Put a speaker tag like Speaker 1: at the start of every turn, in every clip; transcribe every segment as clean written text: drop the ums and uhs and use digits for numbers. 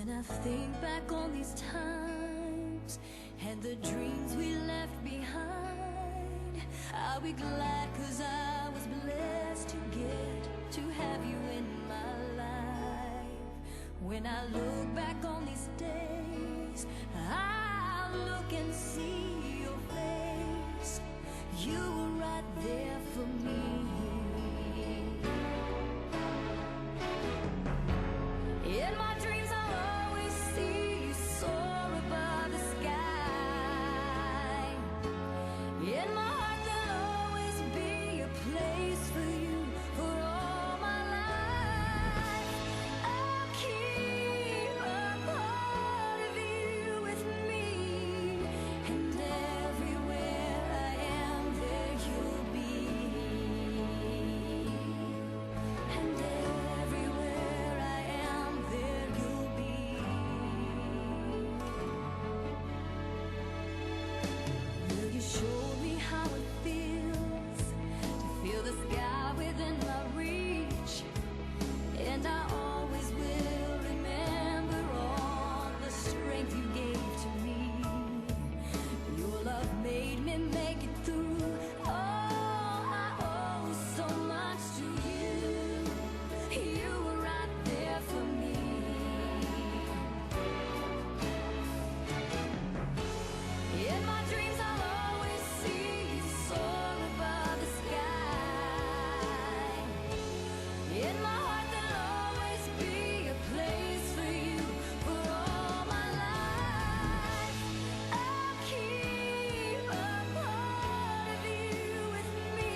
Speaker 1: When I think back on these times and the dreams we left behind, I'll be glad 'cause I was blessed to get to have you in my life. When I look back on these days, I'll look and see your face. You were right there for me. In my dreams I'll always see you soar above the sky. In my heart there'll always be a place for you for all my life. I'll keep a part of you with me, and everywhere I am there you'll be. And everywhere I am there you'll be. Will you show me how it feels to feel the sky within my reach? And I always will remember all the strength you gave to me. Your love made me make it through. Oh, I owe so much to you. You were right there for me. In my dreams I'll always see you soar above the sky. In my heart there'll always be a place for you for all my life. I'll keep a part of you with me,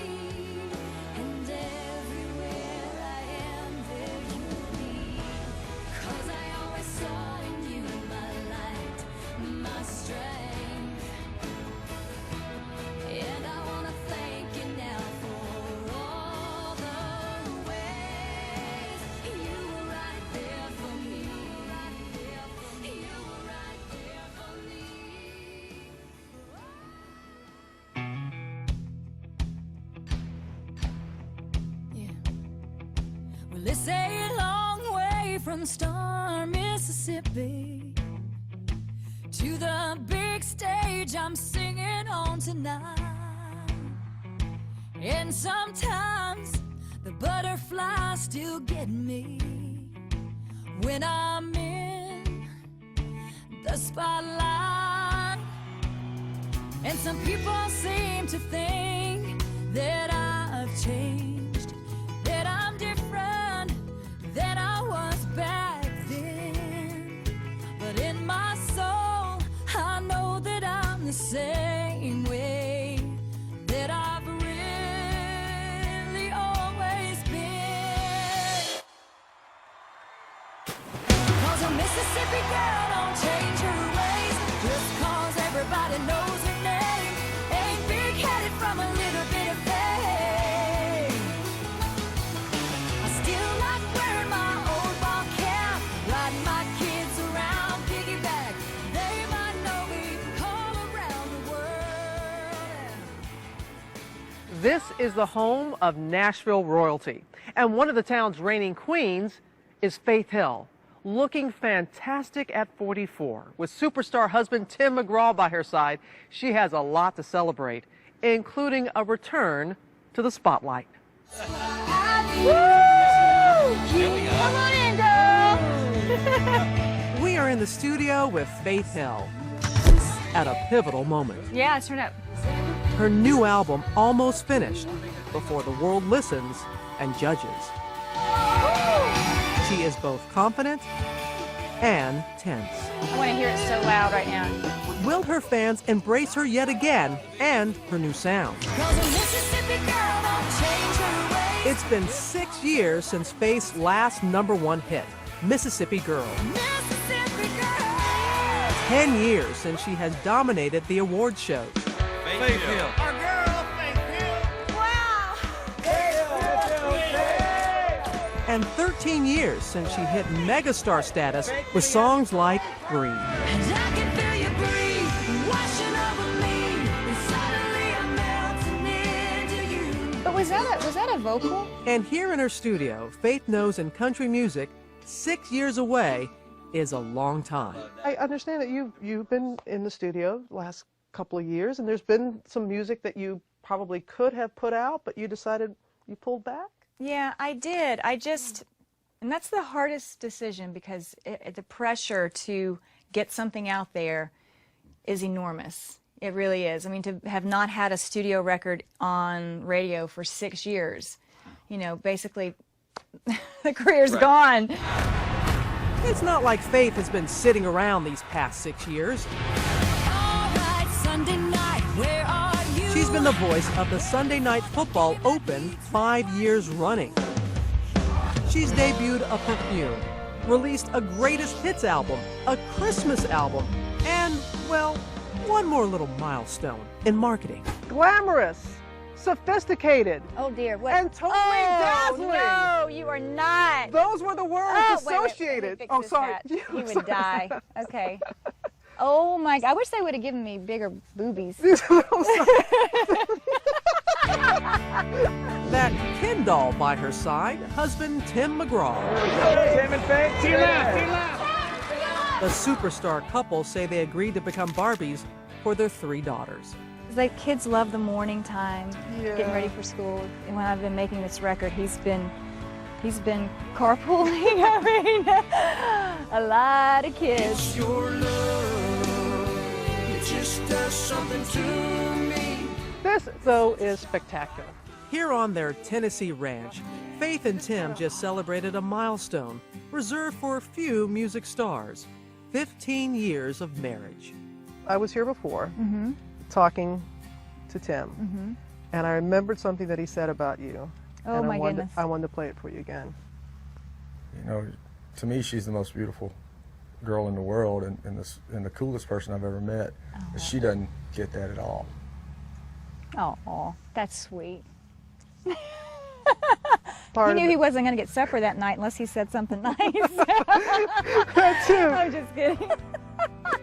Speaker 1: and everywhere I am there you'll be. 'Cause I always saw in you my light, my strength. And I wanna thank you now for all the ways you were right there for me. You were right there for me. Yeah. Well, it's a long way from Star, Mississippi, to the big stage I'm singing on tonight. And sometimes the butterflies still get me when I'm in the spotlight. And some people seem to think that I've changed, that I'm different than I was back then. But in my soul, I know that I'm the same way that I've really always been. 'Cause a Mississippi girl don't change her ways just 'cause everybody knows her name. Ain't big-headed from a little bit of fame. I still like wearing my old ball cap, riding my kids around piggyback. They might know me all around the world.
Speaker 2: This is the home of Nashville royalty, and one of the town's reigning queens is Faith Hill, looking fantastic at 44. With superstar husband Tim McGraw by her side, she has a lot to celebrate, including a return to the spotlight.
Speaker 1: Come on in, girl.
Speaker 2: We are in the studio with Faith Hill at a pivotal moment.
Speaker 3: Yeah, turn up.
Speaker 2: Her new album almost finished before the world listens and judges. She is both confident and tense.
Speaker 3: I want to hear it so loud right now.
Speaker 2: Will her fans embrace her yet again and her new sound?
Speaker 1: 'Cause a Mississippi girl don't change her ways.
Speaker 2: It's been 6 years since Faith's last #1 hit, Mississippi Girl.
Speaker 1: Mississippi girl.
Speaker 2: 10 years since she has dominated the award shows.
Speaker 4: Faith Hill.
Speaker 1: Wow.
Speaker 2: And 13 years since she hit megastar status with songs like Breathe.
Speaker 1: And I can feel you breathe, washing over me, and suddenly I'm melting into you.
Speaker 3: But was that a vocal?
Speaker 2: And here in her studio, Faith knows in country music, 6 years away is a long time. I understand that you've been in the studio the last couple of years, and there's been some music that you probably could have put out, but you decided you pulled back?
Speaker 3: Yeah, I did. And that's the hardest decision because the pressure to get something out there is enormous. It really is. I mean, to have not had a studio record on radio for 6 years, you know, basically the career's gone.
Speaker 2: It's not like Faith has been sitting around these past 6 years.
Speaker 1: All right, Sunday night, where are you?
Speaker 2: She's been the voice of the Sunday Night Football Open 5 years running. She's debuted a perfume, released a greatest hits album, a Christmas album, and, well, one more little milestone in marketing. Glamorous, sophisticated,
Speaker 3: Oh dear, what?
Speaker 2: and totally dazzling.
Speaker 3: No, you are not.
Speaker 2: Those were the words
Speaker 3: Oh, wait,
Speaker 2: associated.
Speaker 3: let me fix
Speaker 2: Oh,
Speaker 3: this
Speaker 2: sorry.
Speaker 3: hat. He would die. Okay. Oh my God, I wish they would have given me bigger boobies.
Speaker 2: That Ken doll by her side, husband Tim McGraw.
Speaker 4: Tim and Faith, to your left.
Speaker 2: The superstar couple say they agreed to become Barbies for their 3 daughters.
Speaker 3: It's like kids love the morning time, getting ready for school. And when I've been making this record, he's been carpooling. I mean, a lot of kids.
Speaker 4: Your love, it just does something to me.
Speaker 2: This, though, is spectacular. Here on their Tennessee ranch, Faith and Tim just celebrated a milestone reserved for a few music stars. 15 years of marriage. I was here before talking to Tim, and I remembered something that he said about you.
Speaker 3: Oh,
Speaker 2: and
Speaker 3: my
Speaker 2: I wanted,
Speaker 3: goodness.
Speaker 2: I wanted to play it for you again.
Speaker 5: You know, to me, she's the most beautiful girl in the world and the coolest person I've ever met. But she doesn't get that at all.
Speaker 3: Oh, that's sweet.
Speaker 2: Part
Speaker 3: He
Speaker 2: of
Speaker 3: knew
Speaker 2: it-
Speaker 3: he wasn't going to get supper that night unless he said something nice.
Speaker 2: That too.
Speaker 3: I'm just kidding.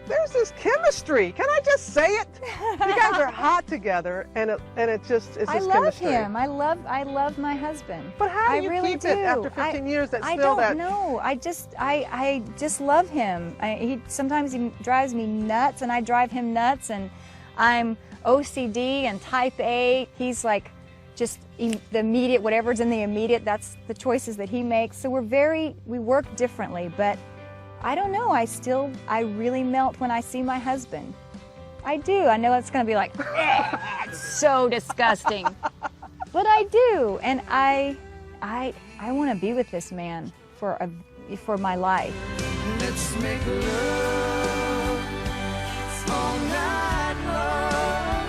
Speaker 2: There's this chemistry. Can I just say it? You guys are hot together, and it just is
Speaker 3: I
Speaker 2: this
Speaker 3: love
Speaker 2: chemistry.
Speaker 3: him. I love my husband.
Speaker 2: But how do
Speaker 3: I
Speaker 2: you
Speaker 3: really
Speaker 2: keep it after
Speaker 3: do.
Speaker 2: 15 years? That's
Speaker 3: I
Speaker 2: still
Speaker 3: don't
Speaker 2: that.
Speaker 3: know. I just love him. Sometimes he drives me nuts, and I drive him nuts. And I'm OCD and Type A. He's like just the immediate. Whatever's in the immediate, that's the choices that he makes. So we work differently. But I don't know. I really melt when I see my husband. I do. I know it's going to be like, it's so disgusting. But I do. And I want to be with this man for my life.
Speaker 4: Let's make love all night long.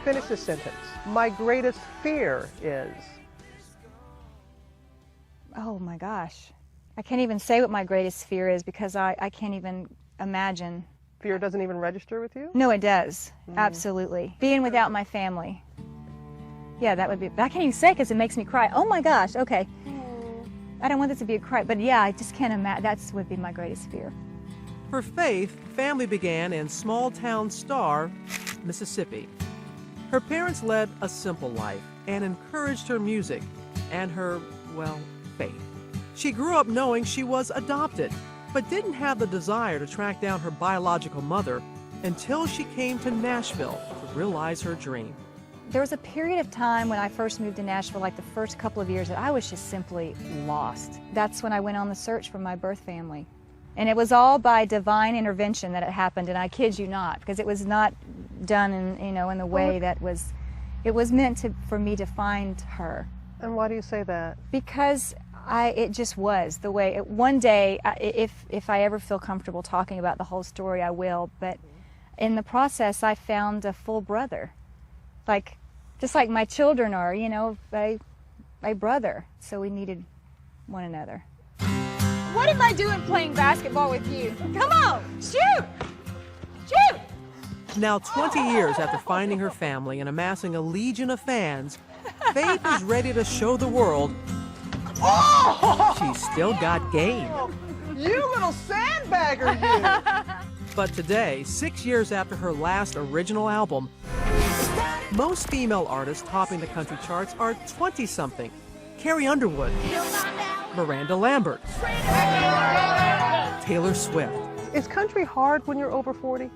Speaker 2: Finish this sentence. My greatest fear is.
Speaker 3: Oh my gosh. I can't even say what my greatest fear is because I can't even imagine.
Speaker 2: Fear doesn't even register with you?
Speaker 3: No, it does. Absolutely. Being without my family. Yeah, that would be, but I can't even say because it makes me cry. Oh my gosh, okay. I don't want this to be a cry, but yeah, I just can't imagine. That would be my greatest fear.
Speaker 2: For Faith, family began in small-town Star, Mississippi. Her parents led a simple life and encouraged her music and her, well, faith. She grew up knowing she was adopted, but didn't have the desire to track down her biological mother until she came to Nashville to realize her dream.
Speaker 3: There was a period of time when I first moved to Nashville, like the first couple of years, that I was just simply lost. That's when I went on the search for my birth family. And it was all by divine intervention that it happened, and I kid you not, because it was not done in the way that it was meant for me to find her.
Speaker 2: And why do you say that?
Speaker 3: Because it just was the way. One day, if I ever feel comfortable talking about the whole story, I will. But in the process, I found a full brother, just like my children are. A brother. So we needed one another.
Speaker 6: What am I doing playing basketball with you? Come on, shoot! Shoot!
Speaker 2: Now, 20 years after finding her family and amassing a legion of fans, Faith is ready to show the world she's still got game. You little sandbagger, you! But today, 6 years after her last original album, most female artists topping the country charts are 20-something. Carrie Underwood, Miranda Lambert, Taylor Swift. Is country hard when you're over 40?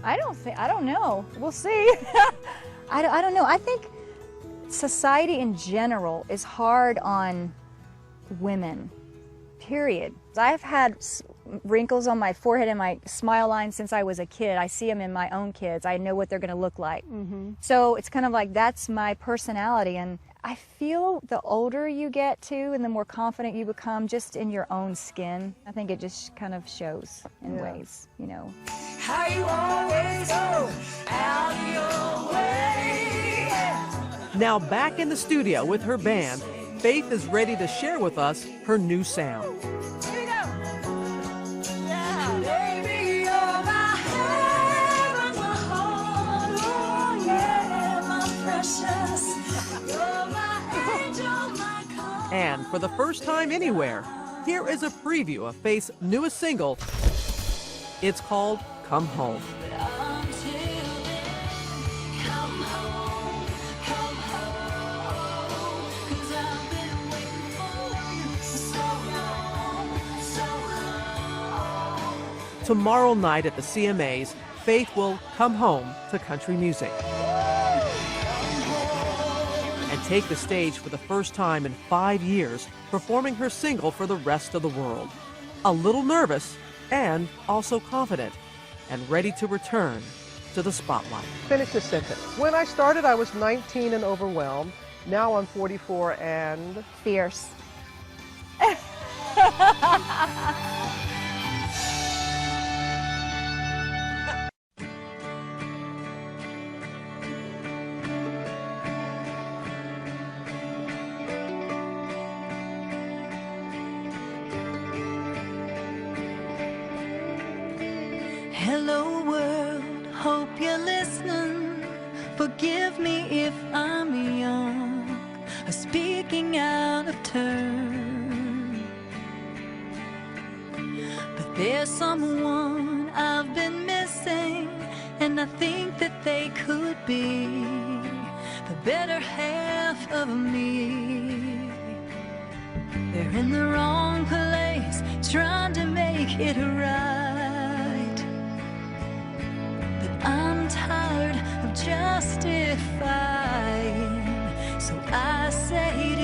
Speaker 3: I don't know. We'll see. I don't know. I think society in general is hard on women, period. I've had wrinkles on my forehead and my smile line since I was a kid. I see them in my own kids. I know what they're going to look like. So it's kind of like that's my personality. And I feel the older you get too and the more confident you become just in your own skin, I think it just kind of shows in ways, you know.
Speaker 4: How you always go out your way.
Speaker 2: Now back in the studio with her band, Faith is ready to share with us her new sound.
Speaker 4: Here we go. Yeah. Baby, you're my heaven, my heart, oh yeah, my precious. You're my angel, my God.
Speaker 2: And for the first time anywhere, here is a preview of Faith's newest single. It's called Come Home.
Speaker 4: Until then, come home, 'cause I've been waiting for you so long, so long.
Speaker 2: Tomorrow night at the CMAs, Faith will come home to country music and take the stage for the first time in 5 years, performing her single for the rest of the world. A little nervous and also confident and ready to return to the spotlight. Finish this sentence. When I started, I was 19 and overwhelmed. Now I'm 44 and...
Speaker 3: Fierce.
Speaker 4: Hello world, hope you're listening. Forgive me if I'm young or speaking out of turn. But there's someone I've been missing, and I think that they could be the better half of me. They're in the wrong place, trying to make it right. I'm tired of justifying, so I say